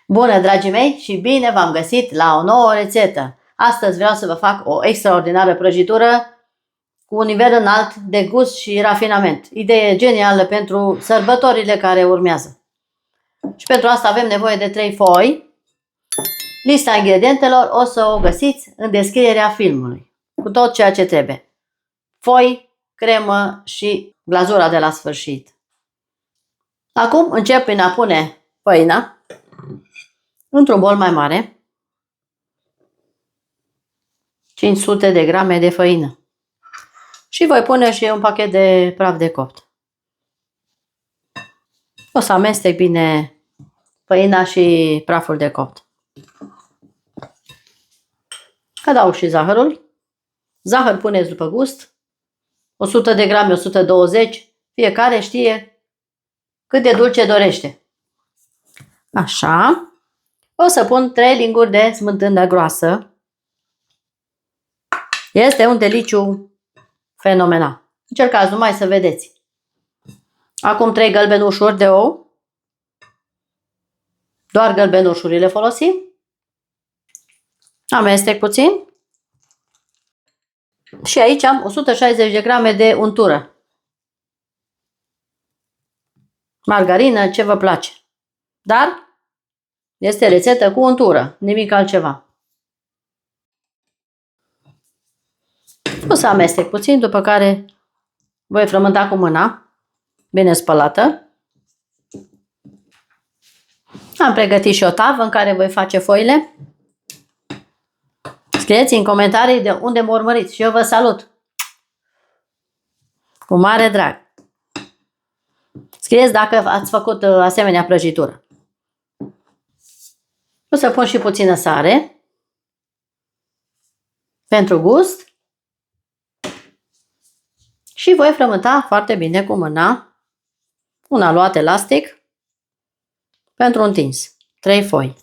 Bună, dragii mei, și bine v-am găsit la o nouă rețetă. Astăzi vreau să vă fac o extraordinară prăjitură cu un nivel înalt de gust și rafinament. Idee genială pentru sărbătorile care urmează. Și pentru asta avem nevoie de 3 foi. Lista ingredientelor o să o găsiți în descrierea filmului, cu tot ceea ce trebuie. Foi, cremă și glazura de la sfârșit. Acum încep prin a pune făina într-un bol mai mare, 500 de grame de făină. Și voi pune și un pachet de praf de copt. O să amestec bine făina și praful de copt. Adaug și zahărul. Zahăr puneți după gust. 100 de grame, 120. Fiecare știe cât de dulce dorește. Așa. O să pun 3 linguri de smântână groasă. Este un deliciu fenomenal. Încercați numai să vedeți. Acum 3 gălbenușuri de ou. Doar gălbenușurile folosim. Amestec puțin. Și aici am 160 de grame de untură. Margarină, ce vă place. Dar este rețetă cu untură, nimic altceva. O să amestec puțin, după care voi frământa cu mâna, bine spălată. Am pregătit și o tavă în care voi face foile. Scrieți în comentarii de unde mă urmăriți și eu vă salut. Cu mare drag. Scrieți dacă ați făcut asemenea prăjitură. O să pun și puțină sare pentru gust. Și voi frământa foarte bine cu mâna un aluat elastic pentru întins. 3 foi.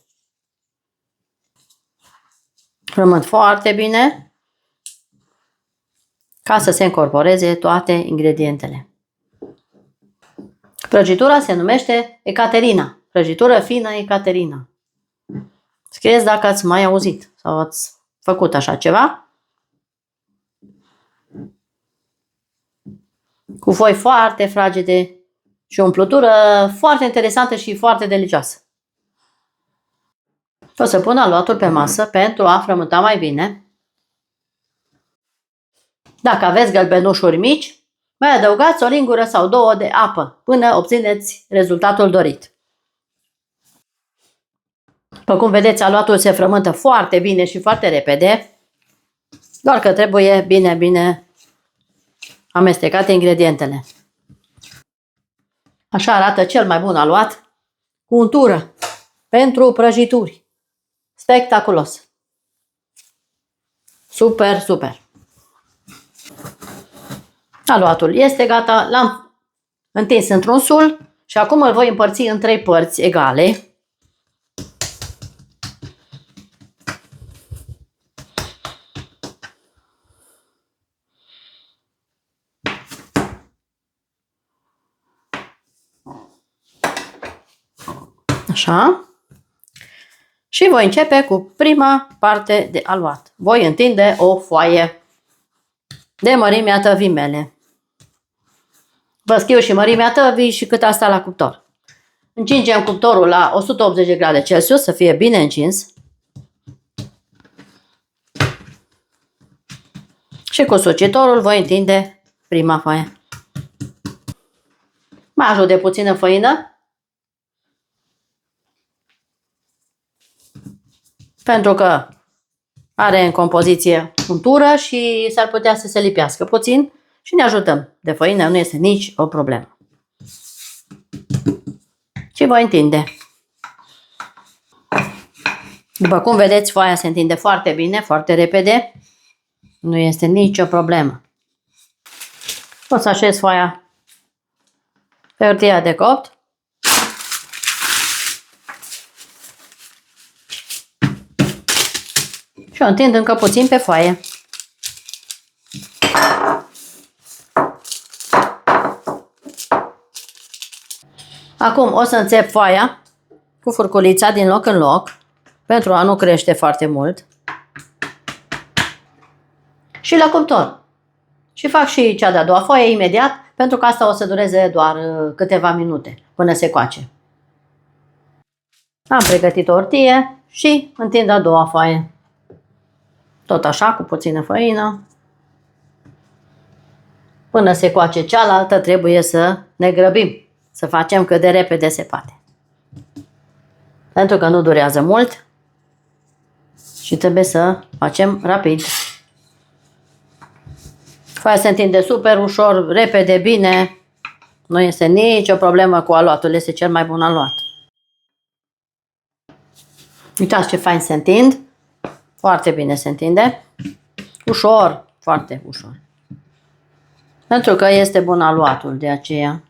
Frământ foarte bine ca să se încorporeze toate ingredientele. Prăjitura se numește Ecaterina. Prăjitură fină Ecaterina. Scrieți dacă ați mai auzit sau ați făcut așa ceva. Cu foi foarte fragede și o umplutură foarte interesantă și foarte delicioasă. O să pun aluatul pe masă pentru a frământa mai bine. Dacă aveți gălbenușuri mici, mai adăugați o lingură sau 2 de apă până obțineți rezultatul dorit. După cum vedeți, aluatul se frământă foarte bine și foarte repede, doar că trebuie bine amestecate ingredientele. Așa arată cel mai bun aluat cu untură pentru prăjituri. Spectaculos! Super, super! Aluatul este gata, l-am întins într-un sul și acum îl voi împărți în 3 părți egale. Așa. Și voi începe cu prima parte de aluat. Voi întinde o foaie de mărimea tăvii mele. Vă scriu și mărimea tăvii și cât asta la cuptor. Încingem cuptorul la 180 de grade Celsius să fie bine încins. Și cu sucitorul voi întinde prima foaie. Mai ajut de puțină făină. Pentru că are în compoziție untură și s-ar putea să se lipească puțin și ne ajutăm de făină, nu este nici o problemă. Și voi întinde. După cum vedeți, foaia se întinde foarte bine, foarte repede. Nu este nicio problemă. O să așez foaia pe hârtia de copt. Și o întind încă puțin pe foaie. Acum o să înțep foaia cu furculița din loc în loc pentru a nu crește foarte mult. Și la cuptor. Și fac și cea de-a doua foaie imediat, pentru că asta o să dureze doar câteva minute până se coace. Am pregătit o ortie și întind a doua foaie. Tot așa, cu puțină făină. Până se coace cealaltă, trebuie să ne grăbim, să facem cât de repede se poate. Pentru că nu durează mult și trebuie să facem rapid. Foaia se întinde super ușor, repede, bine. Nu este nicio problemă cu aluatul, este cel mai bun aluat. Uitați ce fain se întind. Foarte bine se întinde. Ușor, foarte ușor. Pentru că este bun aluatul, de aceea.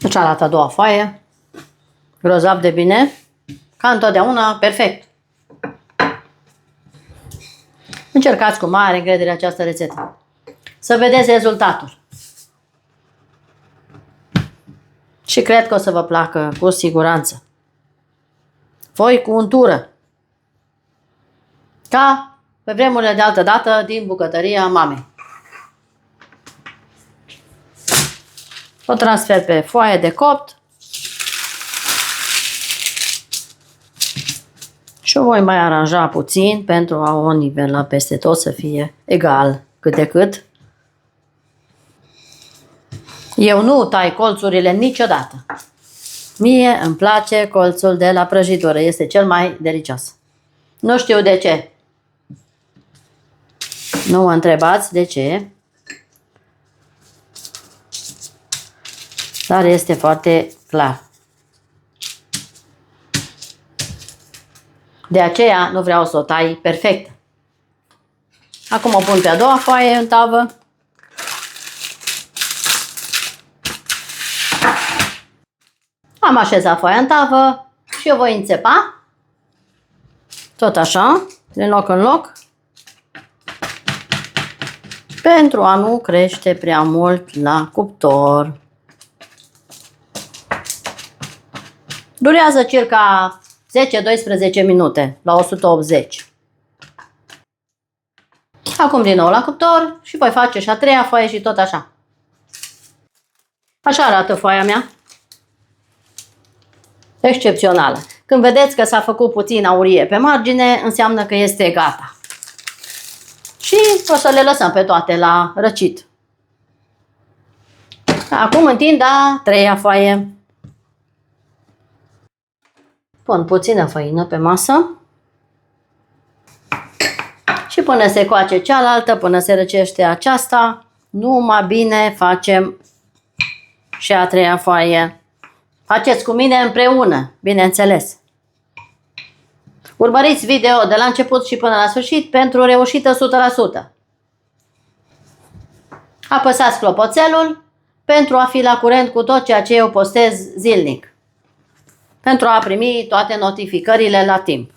Cealaltă a doua foaie. Grozav de bine. Ca întotdeauna, perfect. Încercați cu mare încredere această rețetă. Să vedeți rezultatul. Și cred că o să vă placă cu siguranță. Foi cu untură. Ca pe vremurile de altă dată din bucătăria mamei. O transfer pe foaie de copt. Și o voi mai aranja puțin pentru a o nivela peste tot să fie egal cât de cât. Eu nu tai colțurile niciodată. Mie îmi place colțul de la prăjitură, este cel mai delicios. Nu știu de ce. Nu mă întrebați de ce. Dar este foarte clar. De aceea nu vreau să o tai perfect. Acum o pun pe a doua foaie în tavă. Am așezat foaia în tavă și o voi înțepa. Tot așa, din loc în loc. Pentru a nu crește prea mult la cuptor. Durează circa 10-12 minute la 180. Acum din nou la cuptor și voi face și a treia foaie și tot așa. Așa arată foaia mea. Excepțională. Când vedeți că s-a făcut puțin aurie pe margine, înseamnă că este gata. Și o să le lăsăm pe toate la răcit. Acum întind a treia foaie. Pun puțină făină pe masă. Și până se coace cealaltă, până se răcește aceasta, numai bine facem și a treia foaie. Faceți cu mine împreună, bineînțeles. Urmăriți video de la început și până la sfârșit pentru reușită 100%. Apăsați clopoțelul pentru a fi la curent cu tot ceea ce eu postez zilnic. Pentru a primi toate notificările la timp.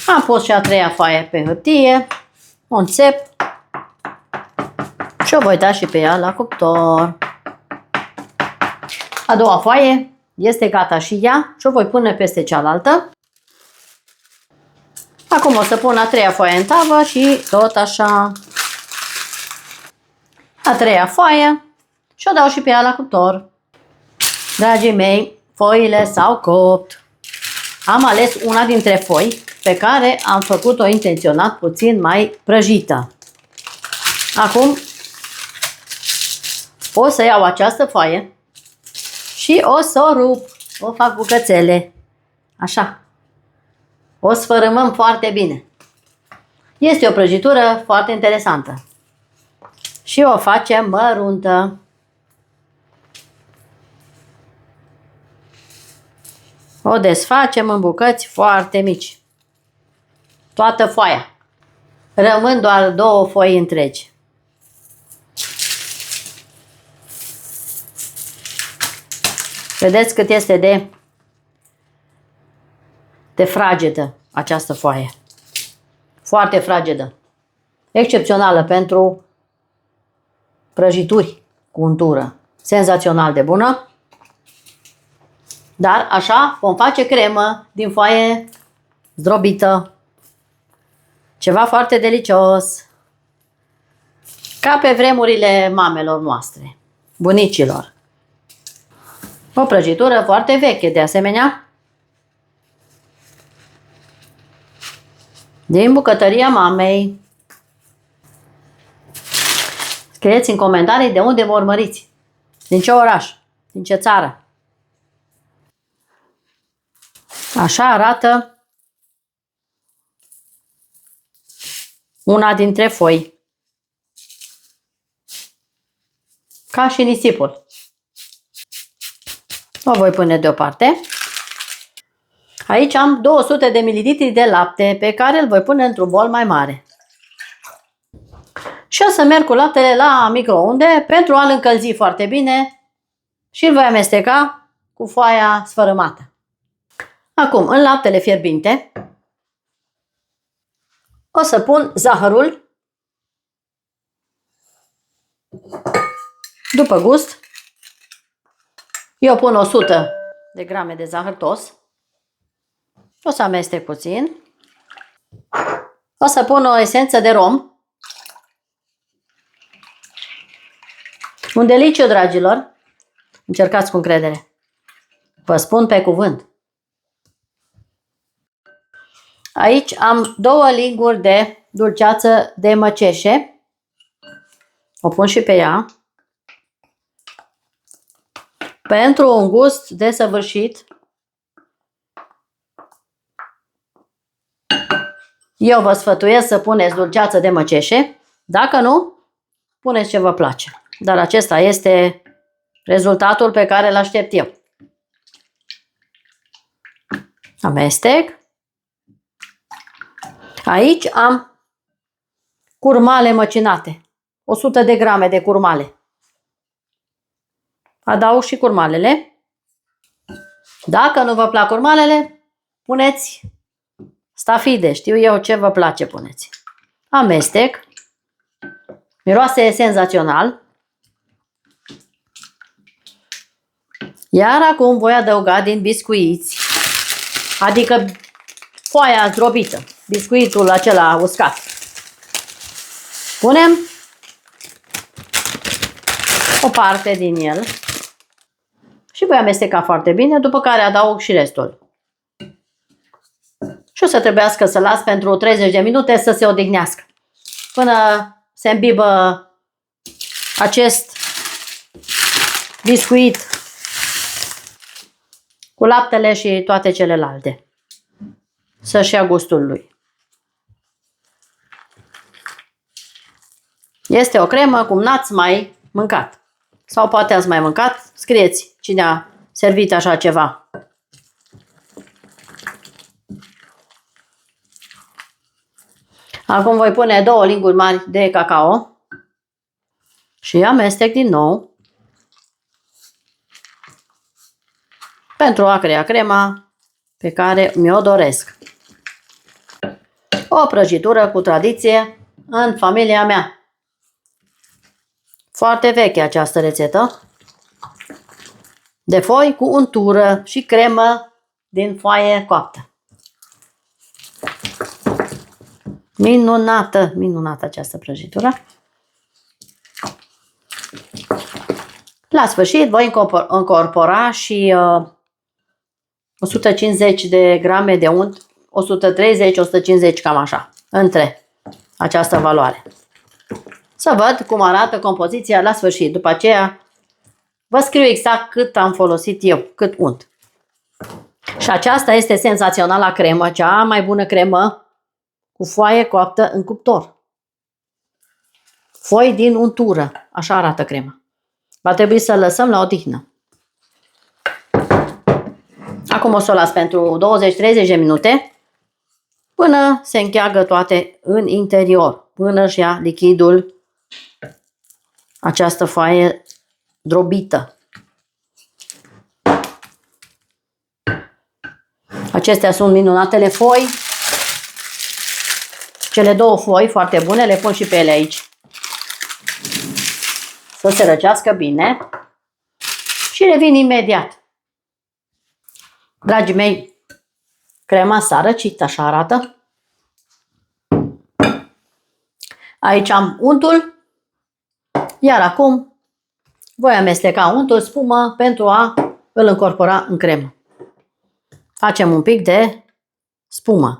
Am pus și a treia foaie pe hârtie, o înțep și o voi da și pe ea la cuptor. A doua foaie este gata și ea și o voi pune peste cealaltă. Acum o să pun a treia foaie în tavă și tot așa. A treia foaie și o dau și pe ea la cuptor. Dragii mei, foile s-au copt. Am ales una dintre foi pe care am făcut-o intenționat puțin mai prăjită. Acum o să iau această foaie și o să o rup. O fac bucățele. Așa. O sfărâmăm foarte bine. Este o prăjitură foarte interesantă. Și o facem măruntă. O desfacem în bucăți foarte mici. Toată foaia. Rămân doar două foi întregi. Vedeți cât este de fragedă această foaie. Foarte fragedă. Excepțională pentru prăjituri cu untură. Senzațional de bună. Dar așa vom face cremă din foaie zdrobită. Ceva foarte delicios. Ca pe vremurile mamelor noastre, bunicilor. O prăjitură foarte veche, de asemenea, din bucătăria mamei. Scrieți în comentarii de unde vă urmăriți. Din ce oraș, din ce țară. Așa arată una dintre foi. Ca și nisipul. O voi pune deoparte. Aici am 200 de ml de lapte pe care îl voi pune într-un bol mai mare. Și o să merg cu laptele la microunde pentru a-l încălzi foarte bine și îl voi amesteca cu foaia sfărâmată. Acum, în laptele fierbinte, o să pun zahărul după gust. Eu pun 100 de grame de zahăr tos. O să amestec puțin. O să pun o esență de rom. Un deliciu, dragilor. Încercați cu încredere. Vă spun pe cuvânt. Aici am 2 linguri de dulceață de măceșe. O pun și pe ea. Pentru un gust desăvârșit, eu vă sfătuiesc să puneți dulceață de măceșe. Dacă nu, puneți ce vă place. Dar acesta este rezultatul pe care îl aștept eu. Amestec. Aici am curmale măcinate. 100 de grame de curmale. Adaug și curmalele. Dacă nu vă plac curmalele, puneți stafide. Știu eu ce vă place, puneți. Amestec. Miroase senzațional. Iar acum voi adăuga din biscuiți, adică foaia zdrobită, biscuitul acela uscat. Punem o parte din el și voi amesteca foarte bine, după care adaug și restul. Și o să trebuiască să las pentru 30 de minute să se odihnească, până se îmbibă acest biscuit cu laptele și toate celelalte. Să-și ia gustul lui. Este o cremă cum n-ați mai mâncat. Sau poate ați mai mâncat. Scrieți cine a servit așa ceva. Acum voi pune 2 linguri mari de cacao. Și amestec din nou. Pentru a crea crema pe care mi-o doresc. O prăjitură cu tradiție în familia mea. Foarte veche această rețetă. De foi cu untură și cremă din foaie coaptă. Minunată, minunată această prăjitură. La sfârșit voi încorpora și 150 de grame de unt, 130-150 cam așa, între această valoare. Să văd cum arată compoziția la sfârșit. După aceea vă scriu exact cât am folosit eu, cât unt. Și aceasta este senzaționala cremă, cea mai bună cremă cu foaie coaptă în cuptor. Foi din untură, așa arată crema. Va trebui să lăsăm la odihnă. Acum o să o las pentru 20-30 de minute până se încheagă toate în interior, până își ia lichidul această foaie drobită. Acestea sunt minunatele foi. Cele 2 foi foarte bune, le pun și pe ele aici. Să se răcească bine. Și revin imediat. Dragii mei, crema s-a răcit, așa arată. Aici am untul, iar acum voi amesteca untul, spumă, pentru a îl încorpora în cremă. Facem un pic de spumă.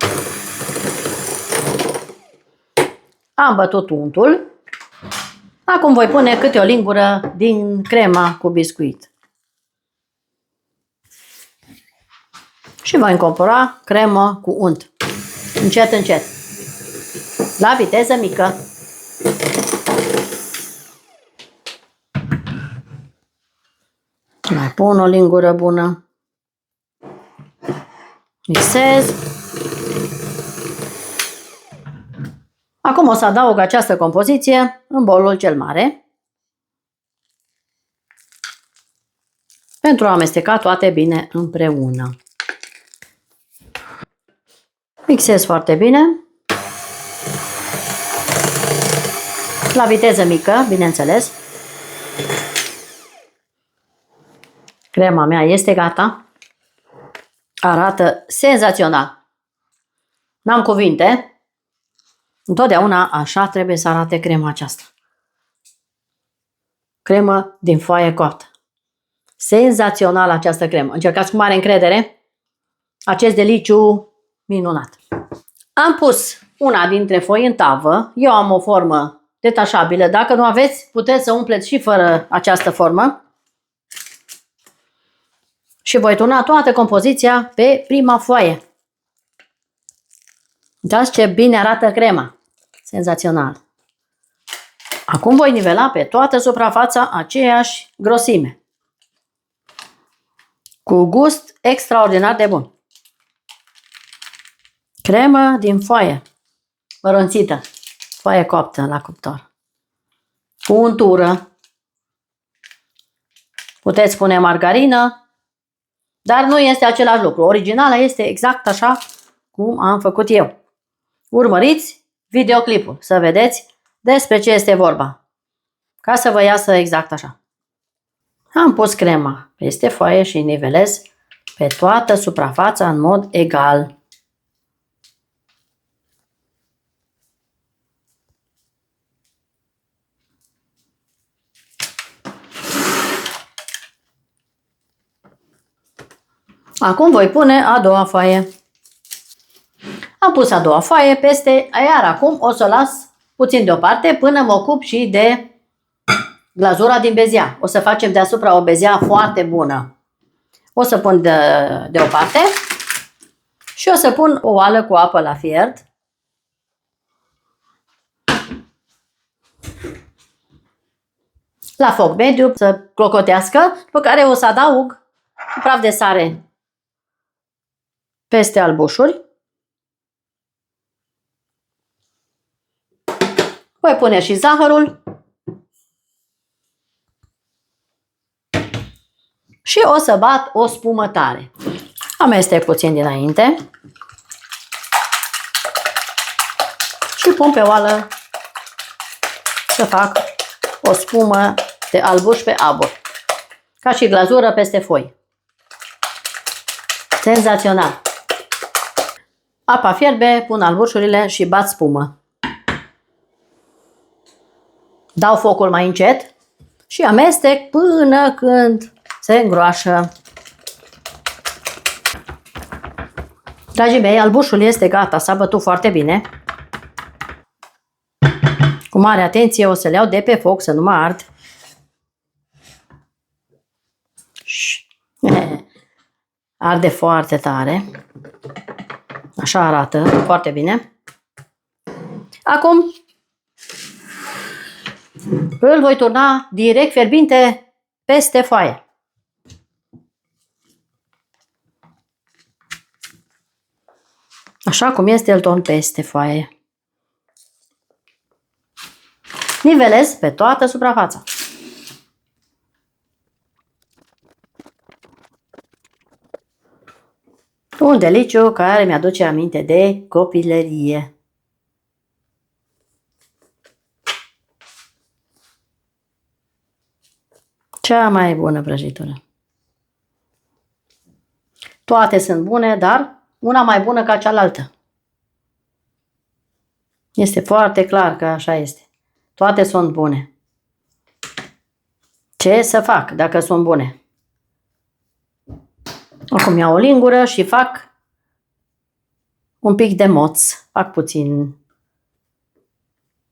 Am bătut untul. Acum voi pune câte o lingură din crema cu biscuit. Și voi încorpora cremă cu unt. Încet, încet. La viteză mică. Mai pun o lingură bună. Mixez. Acum o să adaug această compoziție în bolul cel mare pentru a amesteca toate bine împreună. Mixez foarte bine. La viteză mică, bineînțeles. Crema mea este gata. Arată senzațional. N-am cuvinte. Întotdeauna așa trebuie să arate crema aceasta. Cremă din foaie coaptă. Senzațional această cremă. Încercați cu mare încredere acest deliciu minunat. Am pus una dintre foi în tavă. Eu am o formă detașabilă. Dacă nu aveți, puteți să umpleți și fără această formă. Și voi turna toată compoziția pe prima foaie. Uitați ce bine arată crema. Senzațional. Acum voi nivela pe toată suprafața aceeași grosime. Cu gust extraordinar de bun. Cremă din foaie. Mărunțită. Foaie coaptă la cuptor. Cu untură. Puteți pune margarină. Dar nu este același lucru. Originala este exact așa cum am făcut eu. Urmăriți videoclipul să vedeți despre ce este vorba. Ca să vă iasă exact așa. Am pus crema peste foaie și nivelez pe toată suprafața în mod egal. Acum voi pune a doua foaie. Am pus a doua foaie peste, iar acum o să o las puțin deoparte până mă ocup și de glazura din bezea. O să facem deasupra o bezea foarte bună. O să pun deoparte și o să pun o oală cu apă la fiert. La foc mediu să clocotească, după care o să adaug praf de sare peste albușuri. Voi pune și zahărul. Și o să bat o spumă tare. Amestec puțin dinainte. Și pun pe oală să fac o spumă de albuș pe abur. Ca și glazură peste foi. Senzațional! Apa fierbe, pun albușurile și bat spumă. Dau focul mai încet și amestec până când se îngroașă. Dragii mei, albușul este gata, s-a bătut foarte bine. Cu mare atenție o să le iau de pe foc să nu mă ard. Arde foarte tare. Așa arată, foarte bine. Acum îl voi turna direct fierbinte peste foaie. Așa cum este, îl torn peste foaie. Nivelez pe toată suprafața. Un deliciu care mi-aduce aminte de copilărie. Cea mai bună prăjitură. Toate sunt bune, dar una mai bună ca cealaltă. Este foarte clar că așa este. Toate sunt bune. Ce să fac dacă sunt bune? Acum iau o lingură și fac un pic de moț. Fac puțin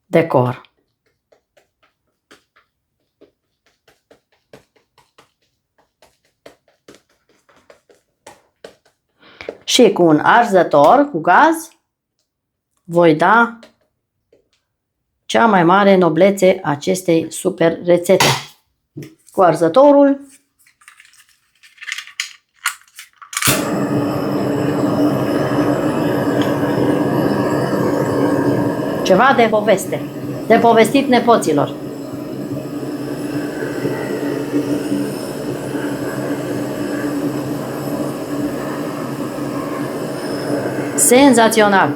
decor. Și cu un arzător, cu gaz, voi da cea mai mare noblețe acestei super rețete. Cu arzătorul ceva de poveste, de povestit nepoților. Senzațional!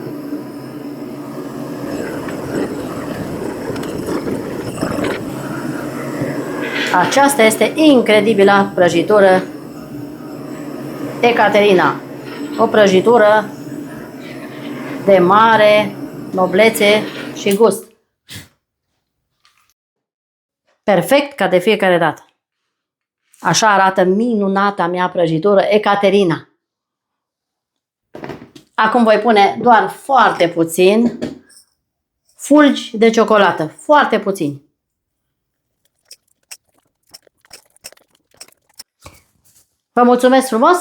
Aceasta este incredibilă prăjitură Ecaterina. O prăjitură de mare noblețe și gust. Perfect ca de fiecare dată. Așa arată minunata mea prăjitură Ecaterina. Acum voi pune doar foarte puțin fulgi de ciocolată. Foarte puțin. Vă mulțumesc frumos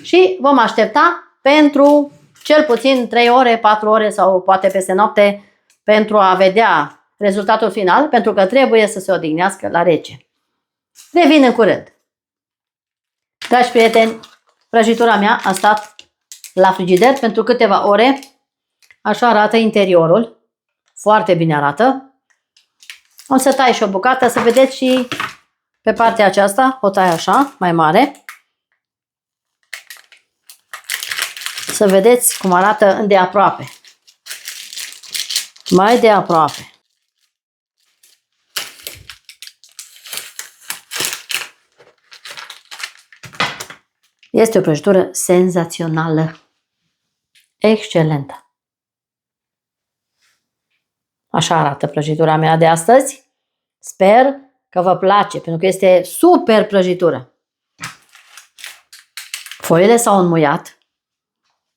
și vom aștepta pentru cel puțin 3 ore, 4 ore sau poate peste noapte pentru a vedea rezultatul final, pentru că trebuie să se odihnească la rece. Revin în curând. Dragi prieteni, prăjitura mea a stat la frigider pentru câteva ore. Așa arată interiorul. Foarte bine arată. O să tai și o bucată să vedeți și pe partea aceasta. O tai așa, mai mare. Să vedeți cum arată îndeaproape. Mai de aproape. Este o prăjitură senzațională. Excelentă. Așa arată prăjitura mea de astăzi. Sper că vă place, pentru că este super prăjitură. Foile s-au înmuiat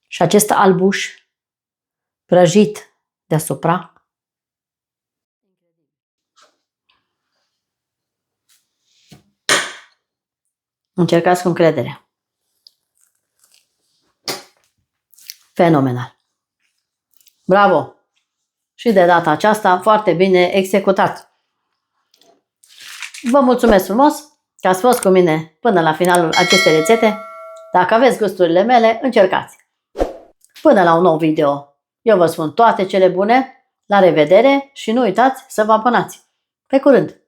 și acest albuș prăjit deasupra încercați cu încredere. Fenomenal. Bravo! Și de data aceasta foarte bine executat. Vă mulțumesc frumos că ați fost cu mine până la finalul acestei rețete. Dacă aveți gusturile mele, încercați. Până la un nou video, eu vă spun toate cele bune, la revedere și nu uitați să vă abonați. Pe curând!